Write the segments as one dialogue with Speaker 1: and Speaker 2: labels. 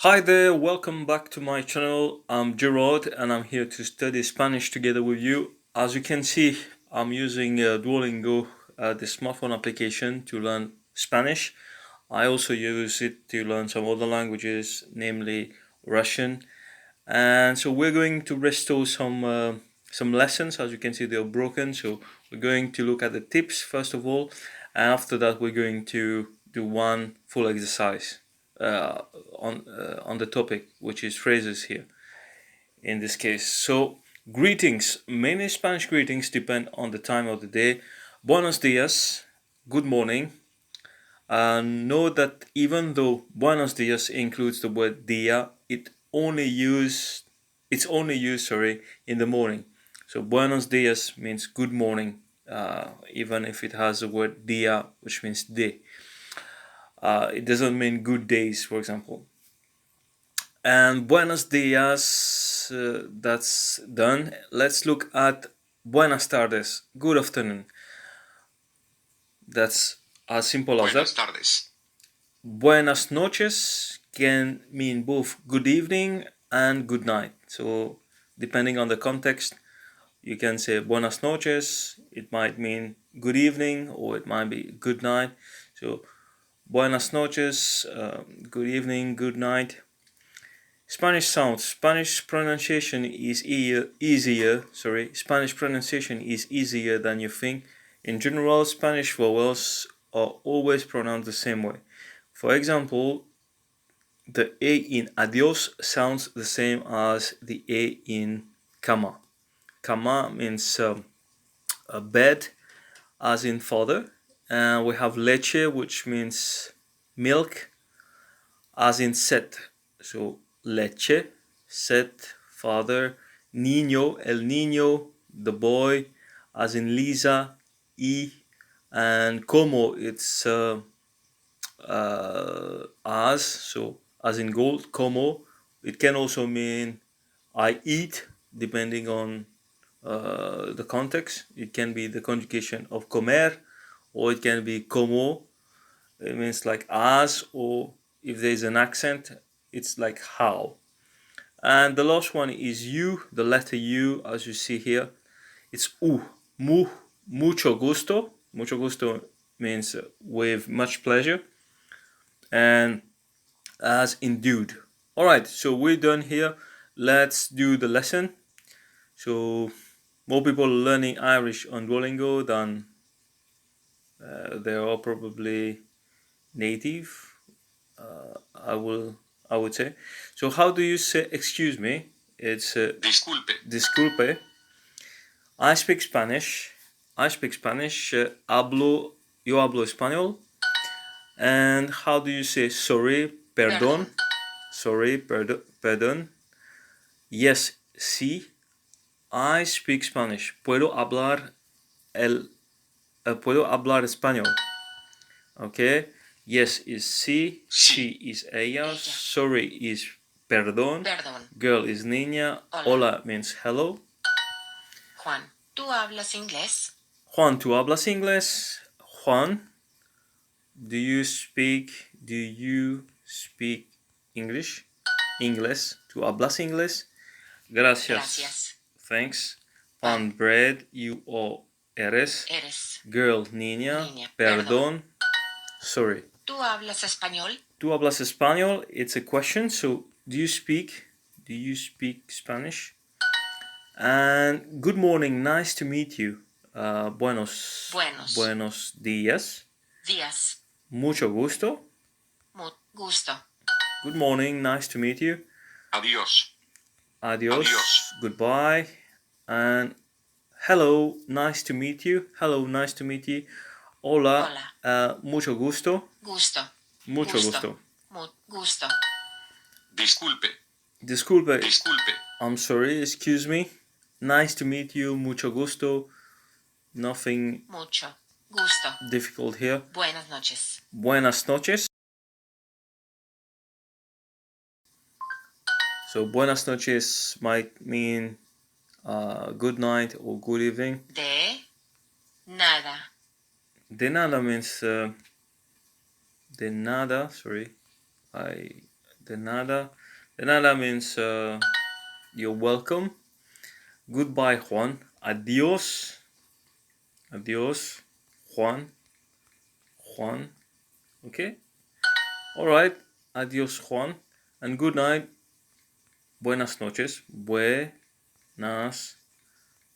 Speaker 1: Hi there, welcome back to my channel. I'm Gerard and I'm here to study Spanish together with you. As you can see, I'm using Duolingo, the smartphone application, to learn Spanish. I also use it to learn some other languages, namely Russian. And so we're going to restore some lessons. As you can see, they're broken. So we're going to look at the tips first of all, and after that, we're going to do one full exercise uh, on the topic, which is phrases here in this case. So greetings. Many Spanish greetings depend on the time of the day. Buenos dias, good morning. Know that even though buenos dias includes the word dia, it's only used in the morning. So buenos dias means good morning, even if it has the word dia, which means day. It doesn't mean good days, for example. And buenos dias, that's done. Let's look at buenas tardes, good afternoon. That's as simple as that.
Speaker 2: Buenas tardes.
Speaker 1: Buenas noches can mean both good evening and good night. So, depending on the context, you can say buenas noches, it might mean good evening or it might be good night. So, buenas noches, good evening, good night. Spanish sounds. Spanish pronunciation is easier. Spanish pronunciation is easier than you think. In general, Spanish vowels are always pronounced the same way. For example, the A in adios sounds the same as the A in cama. Cama means a bed, as in father. And we have leche, which means milk, as in set. So leche, set, father. Niño, el niño, the boy, as in Lisa, y. And como, it's as, so as in gold, como. It can also mean I eat, depending on the context. It can be the conjugation of comer, or it can be como. It means like as, or if there's an accent, it's like how. And the last one is you, the letter U, as you see here. It's u, mucho gusto. Mucho gusto means with much pleasure. And as in dude. All right, so we're done here. Let's do the lesson. So more people are learning Irish on Duolingo than they are probably native. I would say. So how do you say excuse me? It's
Speaker 2: Disculpe.
Speaker 1: disculpe. I speak Spanish. I speak Spanish. Yo hablo español. And how do you say sorry? Perdón. Sorry, perdón. Yes, sí. I speak Spanish. Puedo hablar español. Okay. Yes is sí. She is ella. Sorry is perdón. Girl is niña. Hola means hello.
Speaker 2: Juan, ¿tú hablas inglés?
Speaker 1: Juan, ¿tú hablas inglés? Juan, do you speak English? Inglés. ¿Tú hablas inglés? Gracias. Thanks. Pan, bread. You or eres. Girl, niña. Perdón. Sorry.
Speaker 2: ¿Tú hablas español?
Speaker 1: ¿Tú hablas español? It's a question. So, do you speak Spanish? And good morning. Nice to meet you. Buenos días. Mucho gusto.
Speaker 2: Gusto.
Speaker 1: Good morning. Nice to meet you.
Speaker 2: Adiós.
Speaker 1: Adios. Goodbye. And hello. Nice to meet you. Hello. Nice to meet you. Hola. Mucho gusto. Mucho gusto.
Speaker 2: Gusto. Disculpe.
Speaker 1: Disculpe. I'm sorry. Excuse me. Nice to meet you. Mucho gusto. Nothing
Speaker 2: Mucho gusto.
Speaker 1: difficult here.
Speaker 2: Buenas noches.
Speaker 1: Buenas noches. So buenas noches might mean good night or good evening.
Speaker 2: De nada.
Speaker 1: De nada means de nada. Sorry, I De nada. De nada means you're welcome. Goodbye, Juan. Adios. Adios, Juan. Juan. Okay? Alright. Adios, Juan. And good night. Buenas noches. Buenas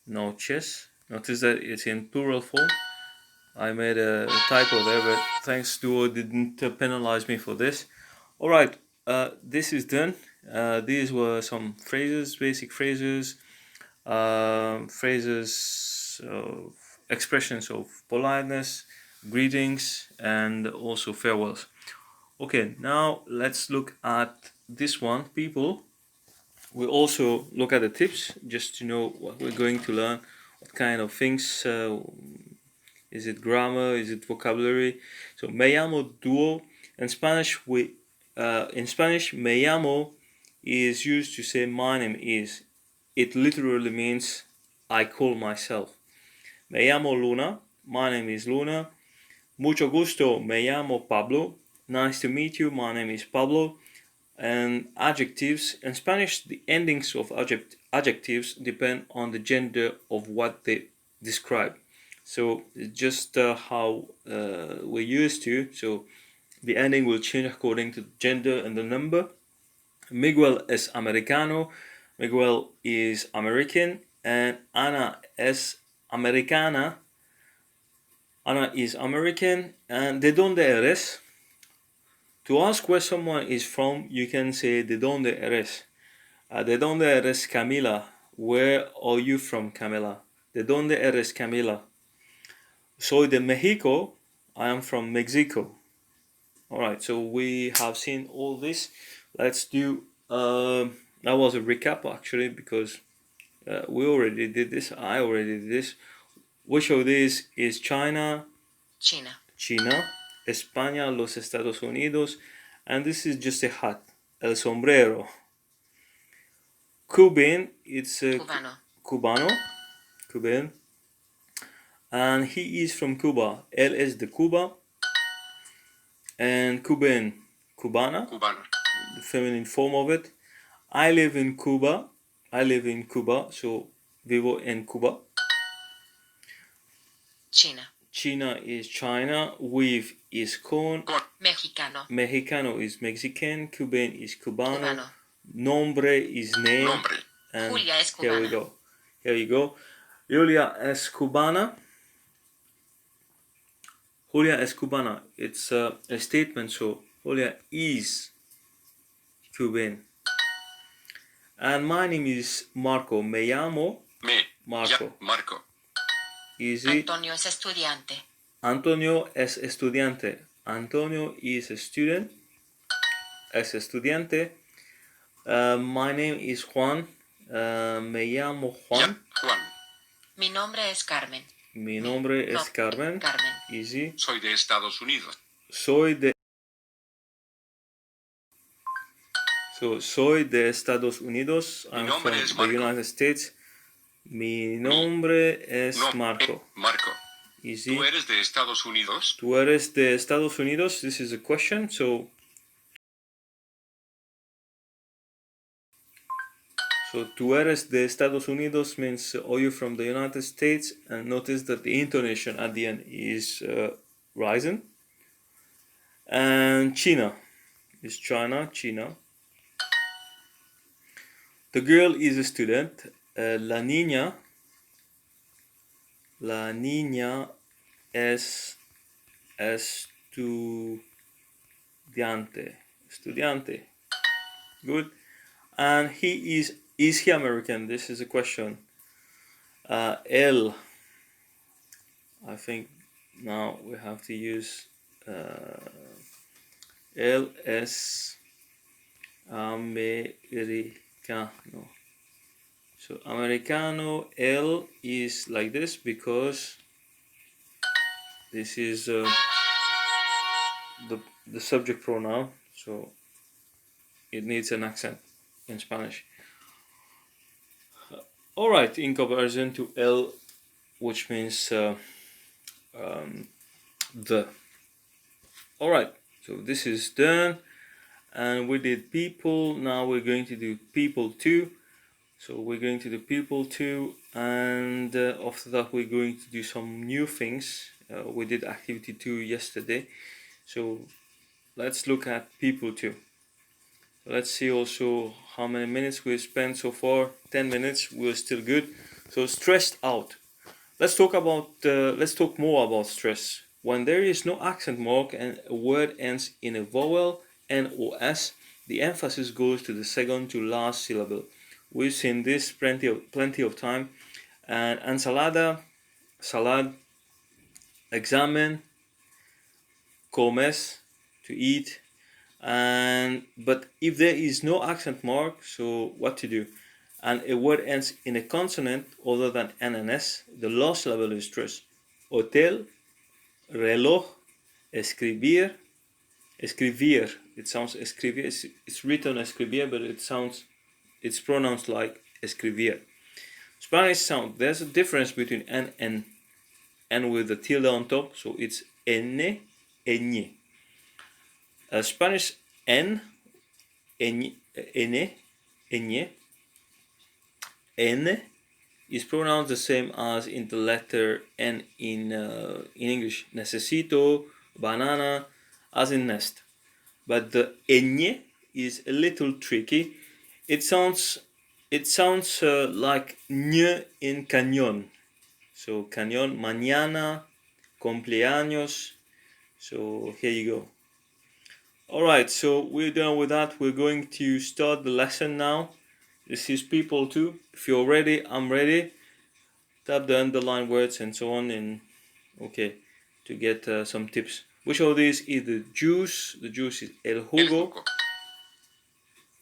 Speaker 1: noches. Notice that it's in plural form. I made a typo there, but thanks Duo didn't penalize me for this. Alright, this is done. These were some phrases, basic phrases, phrases of expressions of politeness, greetings, and also farewells. Okay, now let's look at this one, people. We also look at the tips just to know what we're going to learn, what kind of things. Is it grammar? Is it vocabulary? So me llamo Duo. In Spanish, me llamo is used to say my name is. It literally means I call myself. Me llamo Luna. My name is Luna. Mucho gusto. Me llamo Pablo. Nice to meet you. My name is Pablo. And adjectives. In Spanish, the endings of adjectives depend on the gender of what they describe. So it's just how we're used to. So the ending will change according to the gender and the number. Miguel es americano. Miguel is American. And Ana es americana. Ana is American. And ¿de dónde eres? To ask where someone is from, you can say ¿de dónde eres? ¿De dónde eres Camila? Where are you from, Camila? ¿De dónde eres Camila? Soy de Mexico. I am from Mexico. Alright, so we have seen all this. Let's do, that was a recap actually, because we already did this. I already did this. Which of these is China?
Speaker 2: China.
Speaker 1: China. España, los Estados Unidos. And this is just a hat. El sombrero. Cuban, it's
Speaker 2: Cubano.
Speaker 1: Cubano. Cuban. And he is from Cuba. Él es de Cuba. And Cuban, Cubana.
Speaker 2: Cubano.
Speaker 1: The feminine form of it. I live in Cuba. I live in Cuba, so vivo en Cuba.
Speaker 2: China.
Speaker 1: China is China. With is con.
Speaker 2: Mexicano.
Speaker 1: Mexicano is Mexican. Cuban is Cubano.
Speaker 2: Cubano.
Speaker 1: Nombre is name.
Speaker 2: Nombre.
Speaker 1: And
Speaker 2: Julia es
Speaker 1: here we
Speaker 2: cubana.
Speaker 1: go. Here you go. Julia es Cubana. Julia es Cubana. It's a statement, so Julia is Cuban. And my name is Marco. Me llamo Marco.
Speaker 2: Ya, Marco.
Speaker 1: Easy.
Speaker 2: Antonio es estudiante.
Speaker 1: Antonio es estudiante. Antonio is a student. Es estudiante. My name is Juan. Me llamo Juan.
Speaker 2: Ya, Juan. Mi nombre es Carmen.
Speaker 1: Mi nombre es Carmen.
Speaker 2: Carmen.
Speaker 1: Easy.
Speaker 2: Soy de Estados Unidos.
Speaker 1: Soy de Estados Unidos. I'm from the United States. Mi nombre es Marco.
Speaker 2: Marco.
Speaker 1: Easy.
Speaker 2: ¿Tú eres de Estados Unidos?
Speaker 1: ¿Tú eres de Estados Unidos? This is a question. So tú eres de Estados Unidos means are you from the United States? And notice that the intonation at the end is rising. And China is China. The girl is a student. La niña es estudiante. Good. And he is he American? This is a question. Él, I think now we have to use él es americano. So americano, él is like this because this is the subject pronoun, so it needs an accent in Spanish. Alright, in comparison to el, which means the. Alright, so this is done. and we did people. Now we're going to do people too. So we're going to do people too, and after that we're going to do some new things. We did activity 2 yesterday, so let's look at people too. Let's see also how many minutes we spent so far. 10 minutes. We're still good. So stressed out. Let's talk more about stress. When there is no accent mark and a word ends in a vowel NOS, the emphasis goes to the second to last syllable. We've seen this plenty of time. And ensalada, salad, examen, comes, to eat. But if there is no accent mark, so what to do? And a word ends in a consonant other than NNS, the last syllable is stressed. Hotel, reloj, escribir, escribir. It sounds escribir. It's written escribir, but it's pronounced like escribir. Spanish sound. There's a difference between N and N with the tilde on top, so it's enne, ñ. Spanish N, ñ, enne, ñ, N is pronounced the same as in the letter N in English. Necesito, banana, as in nest. But the ñ is a little tricky. It sounds like ñ in cañón. So cañón, mañana, cumpleaños. So here you go. Alright, so we're done with that. We're going to start the lesson now. This is people too. If you're ready, I'm ready. Tap the underline words and so on, and okay, to get some tips. Which of these is the juice? The juice is el
Speaker 2: El
Speaker 1: jugo.
Speaker 2: jugo.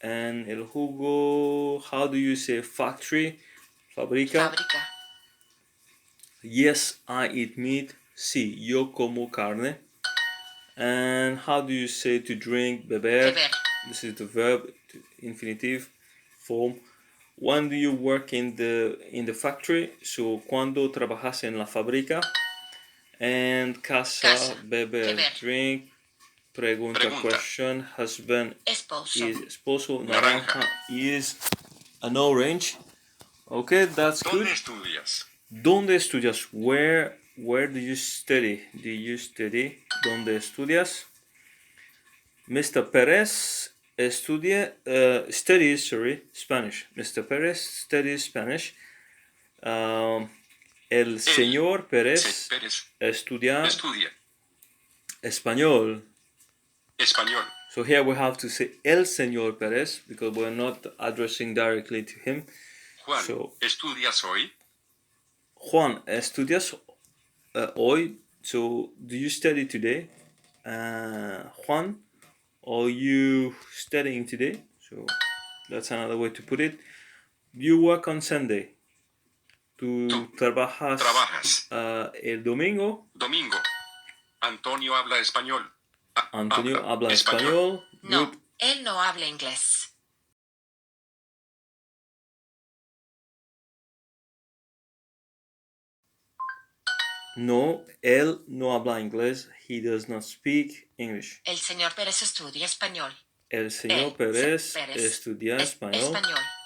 Speaker 1: And el jugo, how do you say factory? Fabrica.
Speaker 2: Fábrica.
Speaker 1: Yes, I eat meat. Sí, yo como carne. And how do you say to drink? Beber.
Speaker 2: Beber.
Speaker 1: This is the verb, infinitive form. When do you work in the factory? So, cuando trabajas en la fábrica? And casa, beber, drink. Pregunta, question. Husband
Speaker 2: Esposo.
Speaker 1: is esposo. Naranja is an orange. Okay, that's good.
Speaker 2: ¿Dónde estudias?
Speaker 1: ¿Dónde estudias? Where do you study? Do you study? ¿Dónde estudias? Mr. Perez studies Spanish. Mr. Perez studies Spanish. El señor Perez
Speaker 2: Pérez
Speaker 1: estudia
Speaker 2: estudia
Speaker 1: español.
Speaker 2: español.
Speaker 1: So here we have to say el señor Perez because we're not addressing directly to him.
Speaker 2: Juan,
Speaker 1: So,
Speaker 2: ¿estudias hoy?
Speaker 1: Juan, estudias hoy? So, do you study today? Juan, are you studying today? So, that's another way to put it. Do you work on Sunday? ¿Tú trabajas el domingo?
Speaker 2: Domingo. Antonio habla español.
Speaker 1: Antonio habla español.
Speaker 2: No,
Speaker 1: Good.
Speaker 2: él no habla inglés.
Speaker 1: No, él no habla inglés. He does not speak English.
Speaker 2: El señor Pérez estudia español.
Speaker 1: El señor Pérez estudia español.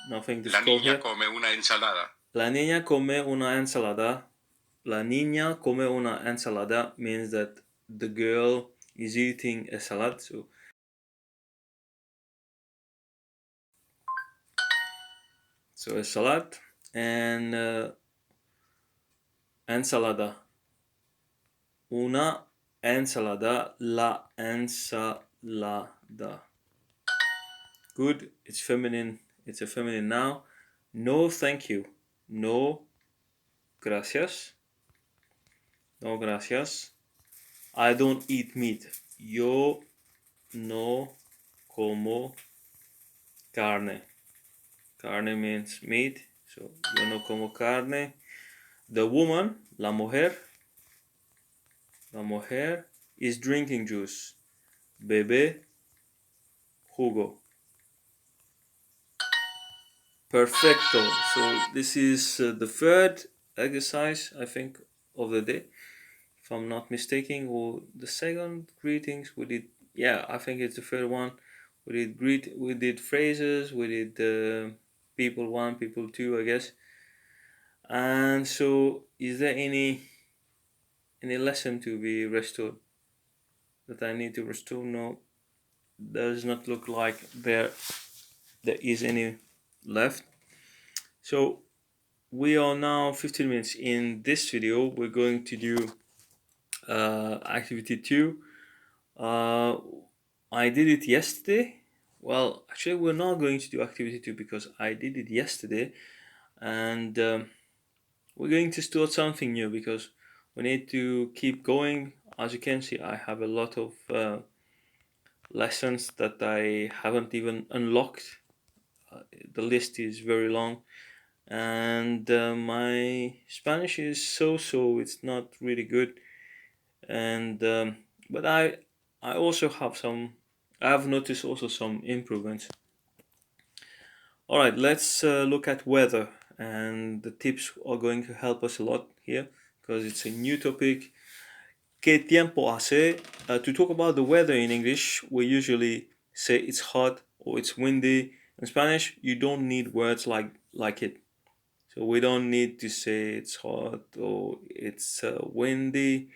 Speaker 1: Nothing to
Speaker 2: La
Speaker 1: score
Speaker 2: niña
Speaker 1: here.
Speaker 2: come una ensalada.
Speaker 1: La niña come una ensalada. La niña come una ensalada means that the girl is eating a salad. So a salad and ensalada. Una ensalada. La ensalada. Good. It's feminine. It's a feminine noun. No, thank you. No, gracias. No, gracias. I don't eat meat. Yo no como carne. Carne means meat. So, yo no como carne. The woman, la mujer is drinking juice. Bebe jugo. Perfecto. So this is the third exercise, I think, of the day. If I'm not mistaken, or the second greetings we did. Yeah, I think it's the third one. we did phrases, we did people one, people two, I guess. And so, is there any lesson to be restored that I need to restore? No, does not look like there is any left. So we are now 15 minutes in this video. We're going to do activity 2. I did it yesterday. Well, actually, we're not going to do activity 2 because I did it yesterday, and we're going to start something new because we need to keep going. As you can see, I have a lot of lessons that I haven't even unlocked. The list is very long, and my Spanish is so. It's not really good, and but I also have some. I've noticed also some improvements. All right, let's look at weather, and the tips are going to help us a lot here because it's a new topic. ¿Qué tiempo hace? To talk about the weather in English, we usually say it's hot or it's windy. In Spanish, you don't need words like it. So we don't need to say it's hot or it's windy.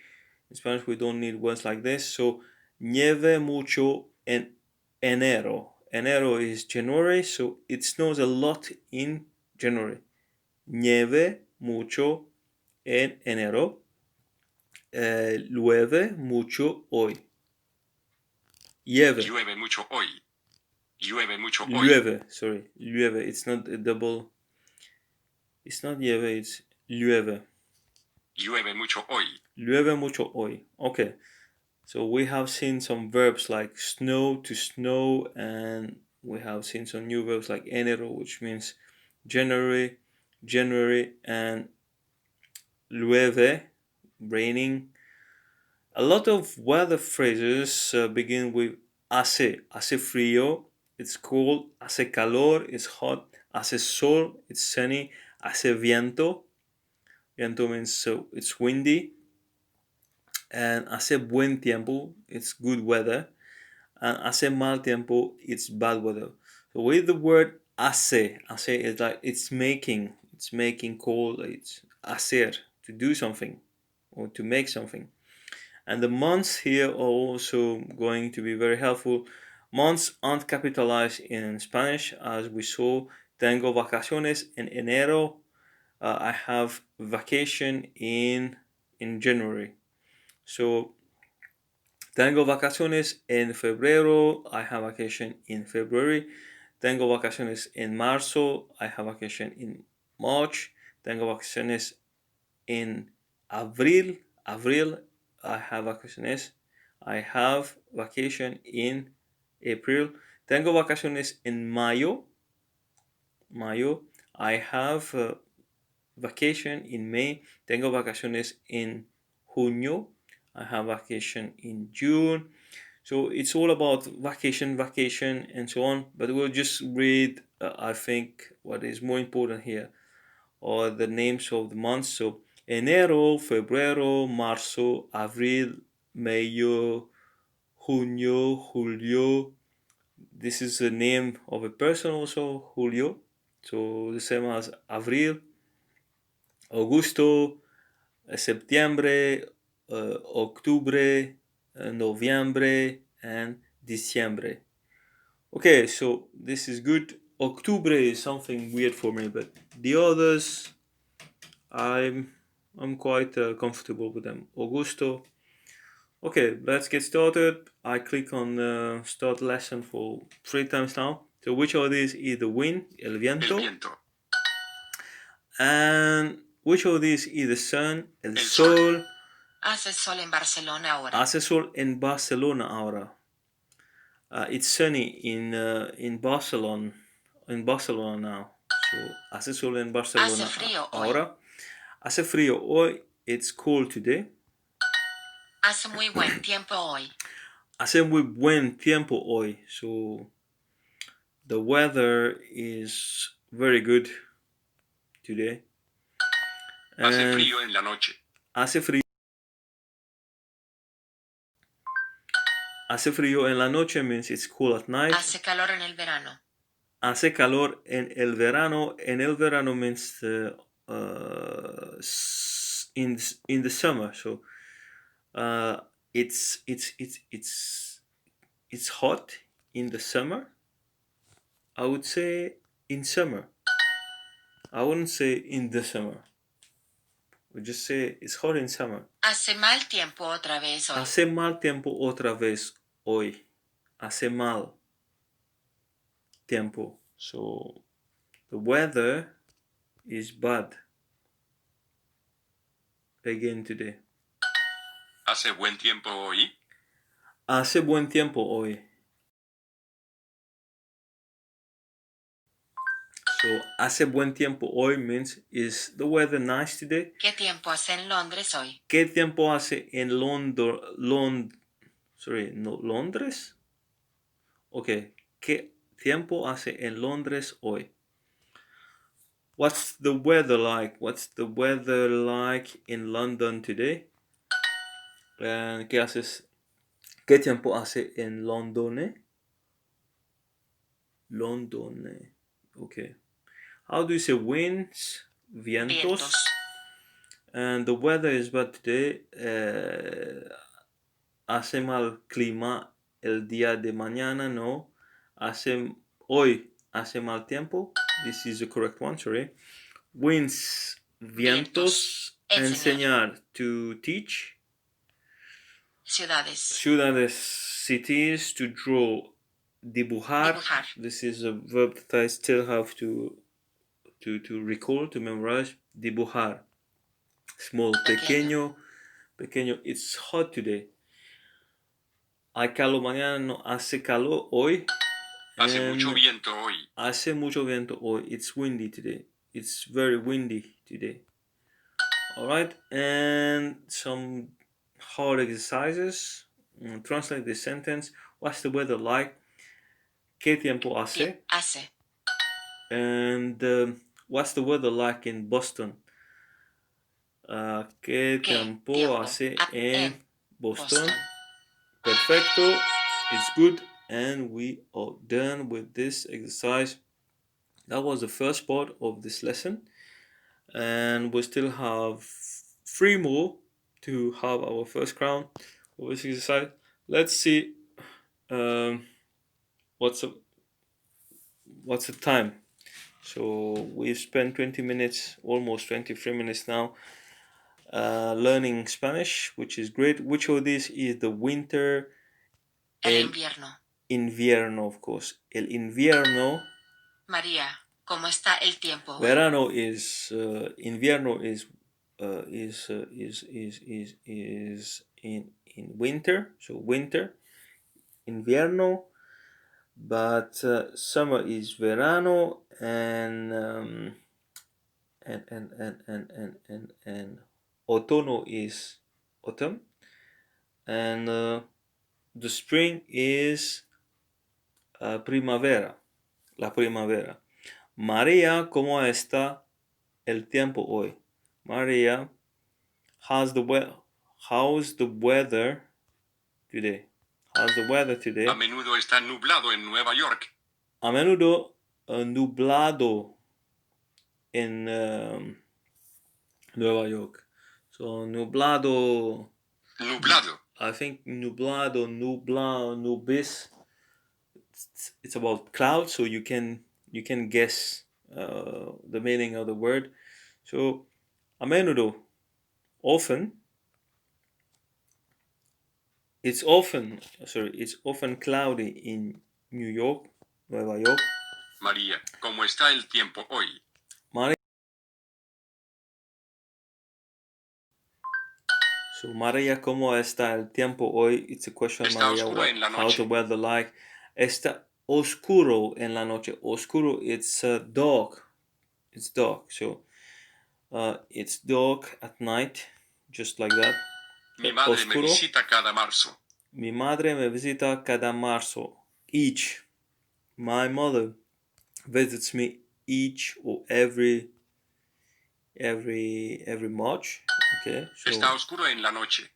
Speaker 1: In Spanish, we don't need words like this. So, nieve mucho en enero. Enero is January, so it snows a lot in January. Nieve mucho en enero. Llueve mucho hoy. Llueve.
Speaker 2: Llueve mucho hoy. Llueve mucho hoy.
Speaker 1: Llueve, sorry. Llueve. It's not a double. It's not llueve, it's llueve.
Speaker 2: Llueve mucho hoy.
Speaker 1: Llueve mucho hoy. Okay. So we have seen some verbs like snow to snow, and we have seen some new verbs like enero, which means January, and llueve, raining. A lot of weather phrases begin with hace frío, it's cold, hace calor, it's hot, hace sol, it's sunny, hace viento, viento means it's windy, and hace buen tiempo, it's good weather, and hace mal tiempo, it's bad weather. So with the word hace is like it's making cold, it's hacer, to do something or to make something. And the months here are also going to be very helpful. Months aren't capitalized in Spanish, as we saw. Tengo vacaciones en enero. I have vacation in January. So tengo vacaciones en febrero. I have vacation in February. Tengo vacaciones en marzo. I have vacation in March. Tengo vacaciones en abril. I have vacaciones. I have vacation in April. Tengo vacaciones en mayo. I have vacation in May. Tengo vacaciones en junio. I have vacation in June. So it's all about vacation, and so on. But we'll just read, I think, what is more important here are the names of the months. So enero, febrero, marzo, abril, mayo, junio, julio. This is the name of a person also, Julio. So the same as abril, agosto, septiembre, octubre, noviembre, and diciembre. Okay, so this is good. Octubre is something weird for me, but the others, I'm quite comfortable with them. Augusto. Okay, let's get started. I click on start lesson for 3 times now. So which of these is the wind, el
Speaker 2: El
Speaker 1: viento?
Speaker 2: viento.
Speaker 1: And which of these is the sun, el
Speaker 2: sol.
Speaker 1: sol?
Speaker 2: Hace sol en Barcelona ahora.
Speaker 1: Hace sol en Barcelona ahora. It's sunny in Barcelona now. So hace sol en Barcelona
Speaker 2: Hace frío
Speaker 1: ahora. Hace frío hoy. It's cold today.
Speaker 2: Hace muy buen tiempo hoy.
Speaker 1: Hace muy buen tiempo hoy. So the weather is very good today.
Speaker 2: Hace frío en la noche.
Speaker 1: Hace frío Hace frío en la noche means it's cool at night.
Speaker 2: Hace calor en el verano.
Speaker 1: Hace calor en el verano. En el verano means in the summer. So it's hot in the summer. I would say in summer. I wouldn't say in the summer. We just say it's hot in summer.
Speaker 2: Hace mal tiempo otra vez hoy.
Speaker 1: Hace mal tiempo otra vez hoy. Hace mal tiempo. So the weather is bad again today.
Speaker 2: Hace buen tiempo hoy.
Speaker 1: Hace buen tiempo hoy. So hace buen tiempo hoy means is the weather nice today?
Speaker 2: ¿Qué tiempo hace en Londres hoy?
Speaker 1: ¿Qué tiempo hace en Londres? Okay. ¿Qué tiempo hace en Londres hoy? What's the weather like? What's the weather like in London today? ¿Qué haces? ¿Qué tiempo hace en London? London. Okay. How do you say winds? Vientos. And the weather is bad today. Hace mal clima el día de mañana, no. Hoy hace mal tiempo. This is the correct one, sorry. Winds, vientos. Enseñar, to teach. Ciudades, cities, to draw. Dibujar. This is a verb that I still have to recall, to memorize. Dibujar. Small, pequeño. It's hot today. Hay calor mañana, no hace calor hoy.
Speaker 2: Hace mucho viento hoy.
Speaker 1: Hace mucho viento hoy. It's windy today. It's very windy today. Alright, and some hard exercises. Translate this sentence. What's the weather like? ¿Qué tiempo hace?
Speaker 2: Hace.
Speaker 1: And what's the weather like in Boston? ¿Qué tiempo hace en Boston? Perfecto. It's good. And we are done with this exercise. That was the first part of this lesson. And we still have 3 more to have our first crown of this exercise. Let's see what's the time. So we've spent 20 minutes, almost 23 minutes now, learning Spanish, which is great. Which of these is the winter?
Speaker 2: El invierno.
Speaker 1: Invierno, of course. El invierno.
Speaker 2: María, ¿cómo está el tiempo?
Speaker 1: Verano is invierno is in winter, so winter. Invierno, but summer is verano, and otoño is autumn, and the spring is primavera, la primavera. María, ¿cómo está el tiempo hoy? María, how's the weather today? How's the weather today?
Speaker 2: A menudo está nublado en Nueva York.
Speaker 1: A menudo nublado en Nueva York. So nublado. I think nublado, nubis. It's about clouds, so you can guess the meaning of the word. So a menudo, often. It's often cloudy in New York, Nueva York.
Speaker 2: María, ¿cómo está el tiempo hoy?
Speaker 1: So María, ¿cómo está el tiempo hoy? It's a question,
Speaker 2: Está
Speaker 1: María.
Speaker 2: Oscuro en la noche.
Speaker 1: How's the weather like? Está oscuro en la noche. Oscuro, it's dark. It's dark. So it's dark at night, just like that.
Speaker 2: Mi madre me visita cada marzo.
Speaker 1: Mi madre me visita cada marzo. Each. My mother visits me each or every March. Okay. So
Speaker 2: está oscuro en la noche.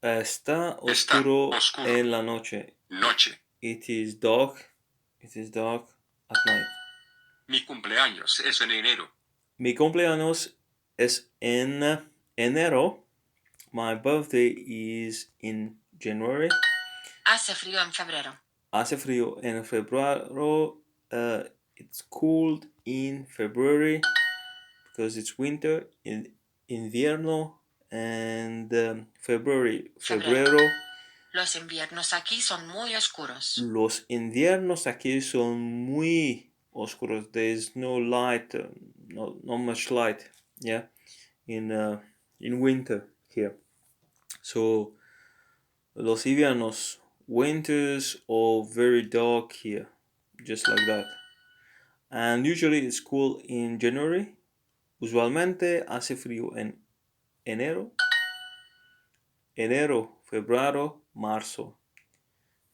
Speaker 1: Está oscuro
Speaker 2: oscuro.
Speaker 1: en la noche.
Speaker 2: Noche.
Speaker 1: It is dark. It is dark at night.
Speaker 2: Mi cumpleaños es en enero.
Speaker 1: Mi cumpleaños es en enero. My birthday is in January.
Speaker 2: Hace frío en febrero.
Speaker 1: Hace frío en febrero. It's cold in February because it's winter. In invierno and febrero.
Speaker 2: Los inviernos aquí son muy oscuros.
Speaker 1: Los inviernos aquí son muy oscuros. There's no light, not much light, yeah, in winter here. So los inviernos, winters are very dark here, just like that. And usually it's cool in January. Usualmente hace frío en enero, febrero, marzo.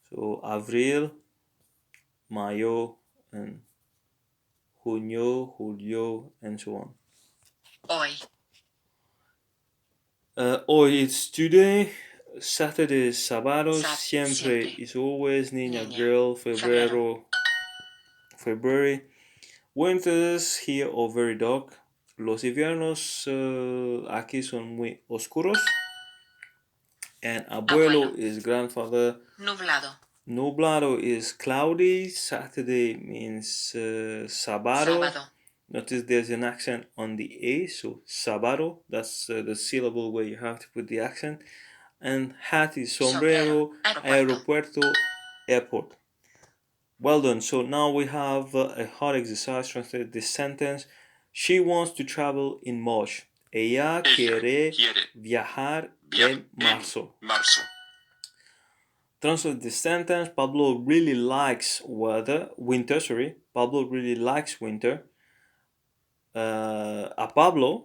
Speaker 1: So abril, mayo, and junio, julio, and so on.
Speaker 2: Hoy.
Speaker 1: Hoy it's today. Saturday, sábado, siempre
Speaker 2: siempre.
Speaker 1: is always, niña,
Speaker 2: Niña.
Speaker 1: girl, febrero, February. Winters here are very dark. Los inviernos aquí son muy oscuros. And abuelo is grandfather.
Speaker 2: Nublado.
Speaker 1: Nublado is cloudy. Saturday means sábado. Notice there's an accent on the A, so sábado. That's the syllable where you have to put the accent. And hat is sombrero, aeropuerto, airport. Well done. So now we have a hard exercise. Translate this sentence. She wants to travel in March. Ella quiere viajar en marzo. Translate this sentence. Pablo really likes winter. Pablo really likes winter. A Pablo.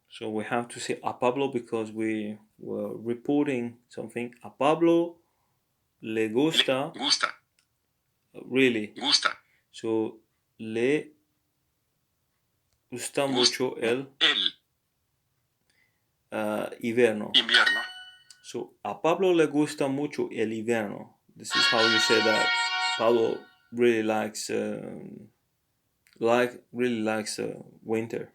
Speaker 1: So we have to say a Pablo because we were reporting something. A Pablo le gusta. Really. So le gusta mucho el invierno. So a Pablo le gusta mucho el invierno. This is how you say that. Pablo really likes winter.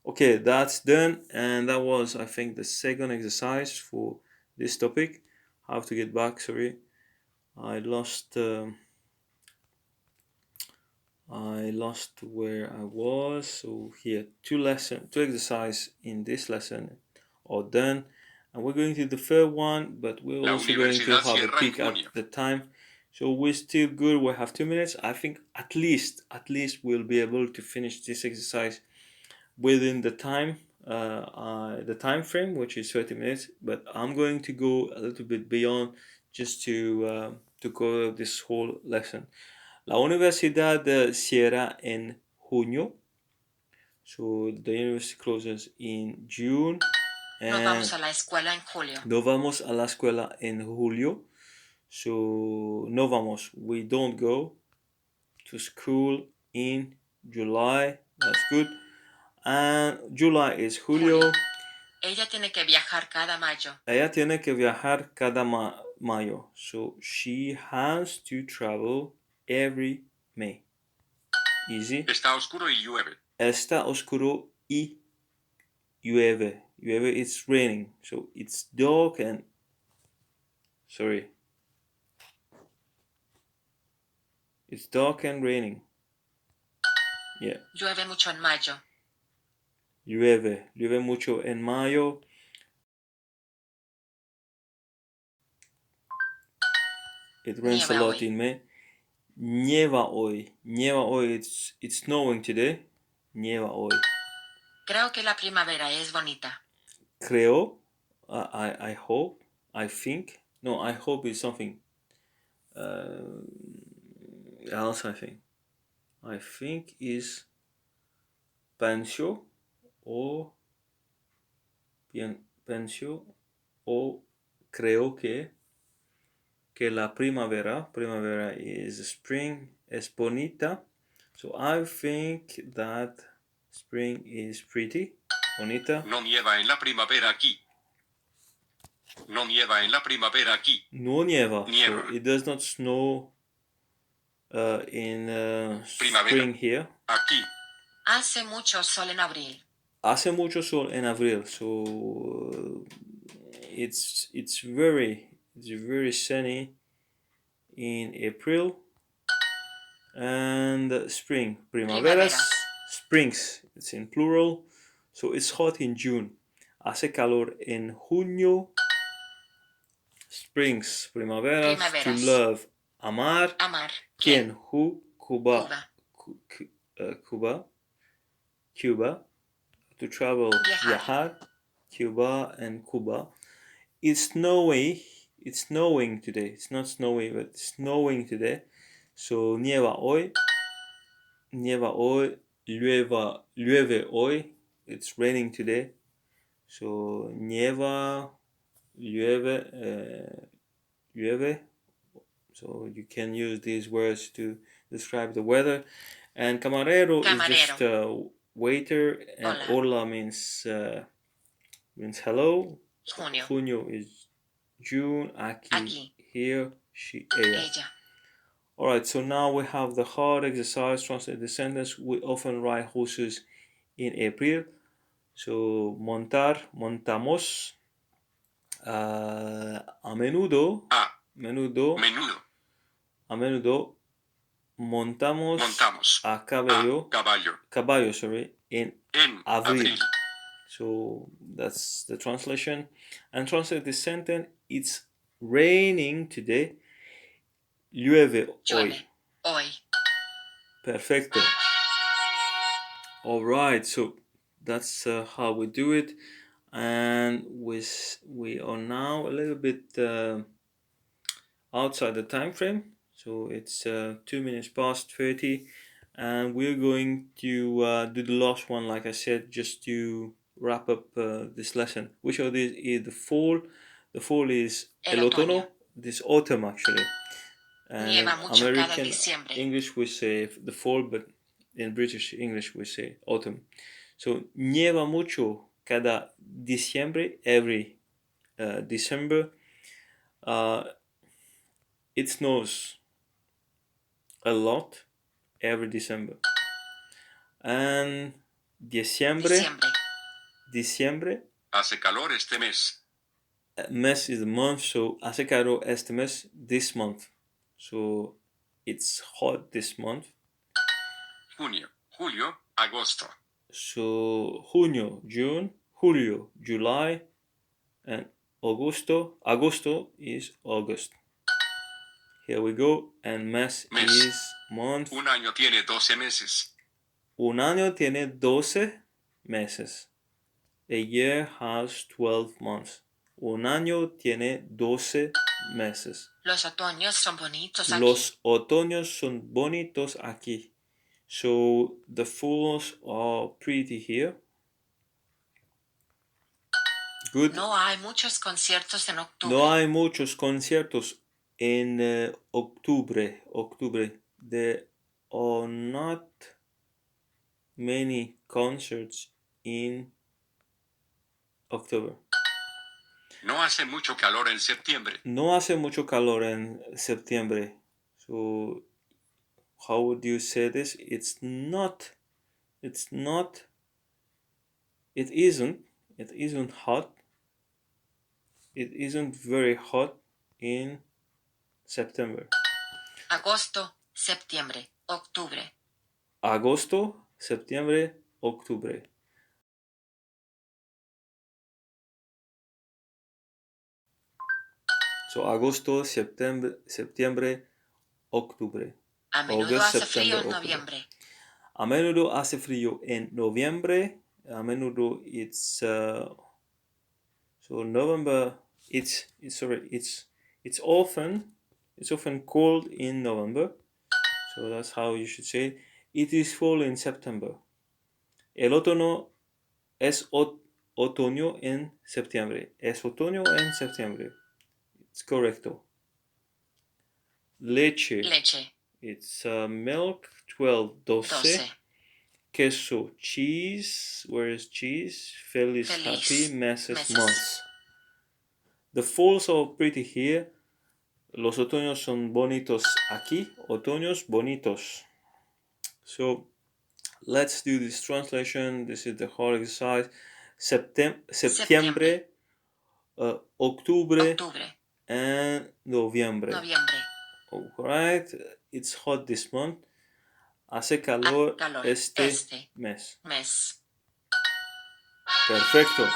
Speaker 1: Okay, that's done, and that was, I think, the second exercise for this topic. I have to get back. Sorry, I lost where I was. So here, two exercises in this lesson are done, and we're going to the third one, but we're also going to have a peek at the time. So we're still good. We have 2 minutes. I think at least we'll be able to finish this exercise within the time frame, which is 30 minutes. But I'm going to go a little bit beyond just to cover this whole lesson. La universidad cierra en junio. So the university closes in June.
Speaker 2: No vamos a la escuela en julio.
Speaker 1: No vamos a la escuela en julio. So no vamos. We don't go to school in July. That's good. And July is julio.
Speaker 2: Ella tiene que viajar cada mayo.
Speaker 1: Ella tiene que viajar cada mayo. So she has to travel every May. Easy.
Speaker 2: Está oscuro y llueve.
Speaker 1: Está oscuro y llueve. Llueve, it's raining. So it's dark and... Sorry. It's dark and raining. Yeah.
Speaker 2: Llueve mucho en mayo.
Speaker 1: Llueve mucho en mayo. It rains a lot in May. Nieva hoy. It's snowing today. Nieva hoy.
Speaker 2: Creo que la primavera es bonita.
Speaker 1: Creo. I hope. I think. No, I hope is something else, I think. I think is pensio o pensio o creo que la primavera is spring, es bonita. So I think that spring is pretty, bonita.
Speaker 2: No nieva en la primavera aquí.
Speaker 3: No nieva en la primavera aquí.
Speaker 1: No nieva.
Speaker 3: Nieva.
Speaker 1: So it does not snow in
Speaker 3: Primavera.
Speaker 1: spring here.
Speaker 3: Aquí.
Speaker 2: Hace mucho sol en abril.
Speaker 1: Hace mucho sol en abril. So it's very sunny in April. And spring, primaveras, springs, it's in plural. So it's hot in June. Hace calor en junio. Springs, primaveras, to love, amar.
Speaker 2: Amar.
Speaker 1: ¿Quién? Who? Cuba.
Speaker 2: Cuba.
Speaker 1: Cuba. To travel,
Speaker 2: Viajar.
Speaker 1: viajar. Cuba and Cuba. It's snowy. It's snowing today. It's not snowy, but it's snowing today. So nieva hoy. Nieva hoy. Llueve hoy. It's raining today. So nieva, llueve, llueve. So you can use these words to describe the weather. And camarero. is just waiter, and hola means hello. Junio is June. Aquí. Here. She. Ella. Alright, so now we have the hard exercise. Translate the sentence. We often ride horses in April. So montar, montamos. A menudo. Menudo. A menudo montamos a caballo. Caballo, sorry, in abril. So that's the translation. And translate the sentence. It's raining today. Llueve hoy. Perfecto. All right, so that's how we do it, and we are now a little bit outside the time frame. So it's 2 minutes past 30, and we're going to do the last one, like I said, just to wrap up this lesson. Which of these is the fall? The fall is el otoño. This autumn, actually. And American English we say the fall, but in British English we say autumn. So nieva mucho cada diciembre, every December. It snows a lot every December. And diciembre.
Speaker 3: Hace calor este mes.
Speaker 1: Mes is the month, so hace calor este mes, this month. So it's hot this month.
Speaker 3: Junio, julio, agosto.
Speaker 1: So junio, June, julio, July, and agosto is August. Here we go. And mes is month.
Speaker 3: Un año tiene 12 meses.
Speaker 1: Un año tiene 12 meses. A year has 12 months. Un año tiene 12 meses.
Speaker 2: Los otoños son bonitos aquí.
Speaker 1: Los otoños son bonitos aquí. So the falls are pretty here. Good.
Speaker 2: No hay muchos conciertos en octubre.
Speaker 1: No hay muchos conciertos en octubre. There are not many concerts in October.
Speaker 3: No hace mucho calor en septiembre.
Speaker 1: No hace mucho calor en septiembre. So how would you say this? It isn't hot. It isn't very hot in September.
Speaker 2: Agosto, septiembre, octubre.
Speaker 1: Agosto, septiembre, octubre. So agosto, septiembre, octubre.
Speaker 2: A menudo hace frío en noviembre.
Speaker 1: A menudo hace frío en noviembre. A menudo it's so November. It's often cold in November. So that's how you should say it. It is fall in September. El otoño es otoño en septiembre. Es otoño en septiembre. It's correcto. Leche. It's milk. 12. Queso, cheese. Where is cheese? Feliz, happy. Meses, months. The falls are pretty here. Los otoños son bonitos aquí. Otoños bonitos. So let's do this translation. This is the whole exercise. Septiembre, octubre,
Speaker 2: octubre,
Speaker 1: and noviembre.
Speaker 2: noviembre.
Speaker 1: Alright, it's hot this month. Hace calor,
Speaker 2: calor
Speaker 1: este mes.
Speaker 2: mes.
Speaker 1: Perfecto.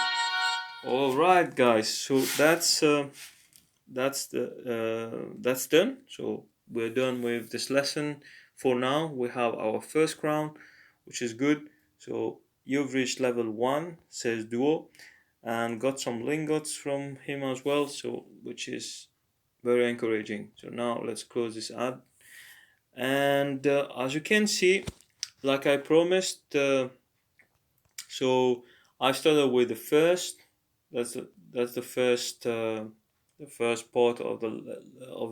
Speaker 1: Alright, guys. So that's done. So we're done with this lesson. For now, we have our first crown, which is good. So you've reached level 1, says Duo, and got some lingots from him as well. So which is very encouraging. So now let's close this ad. And as you can see, like I promised, so I started with the first. That's the first part of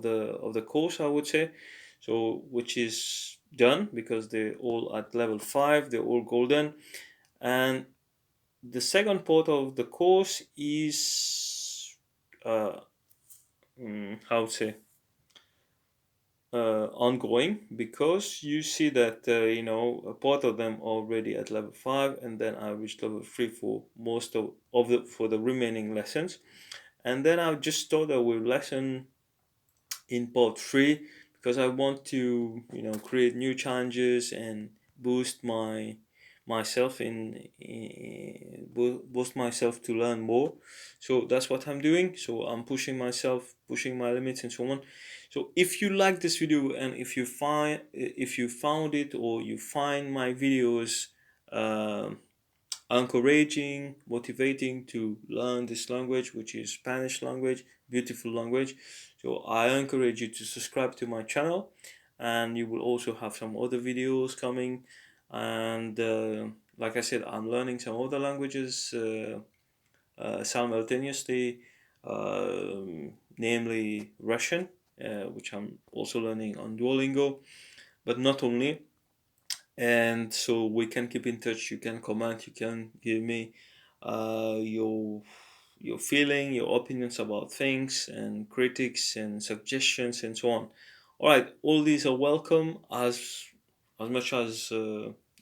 Speaker 1: the course, I would say. So which is done because they're all at level 5. They're all golden, and the second part of the course is how to say ongoing, because you see that a part of them already at level 5, and then I reached level 3 for most of the remaining lessons, and then I've just started with lesson in part 3 because I want to create new challenges and boost myself boost myself to learn more. So that's what I'm doing. So I'm pushing myself, pushing my limits, and so on. So if you like this video, and if you found it, or you find my videos encouraging, motivating to learn this language, which is Spanish language, beautiful language, so I encourage you to subscribe to my channel, and you will also have some other videos coming. And like I said, I'm learning some other languages simultaneously, namely Russian, which I'm also learning on Duolingo, but not only. And so we can keep in touch. You can comment, you can give me your feeling, your opinions about things, and critics and suggestions, and so on. All right, all these are welcome, as much as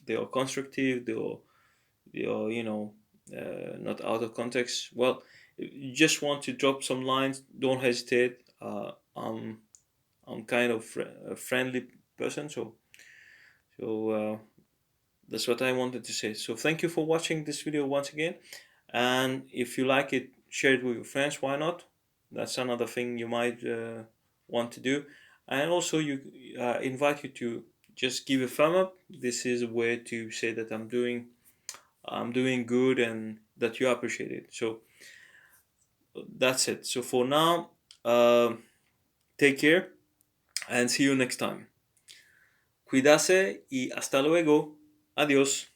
Speaker 1: they are constructive, they are not out of context. Well, if you just want to drop some lines, don't hesitate. I'm kind of a friendly person, so that's what I wanted to say. So thank you for watching this video once again, and if you like it, share it with your friends. Why not? That's another thing you might want to do. And also, you invite you to just give a thumb up. This is a way to say that I'm doing good and that you appreciate it. So that's it. So for now, take care and see you next time. Cuídase y hasta luego. Adiós.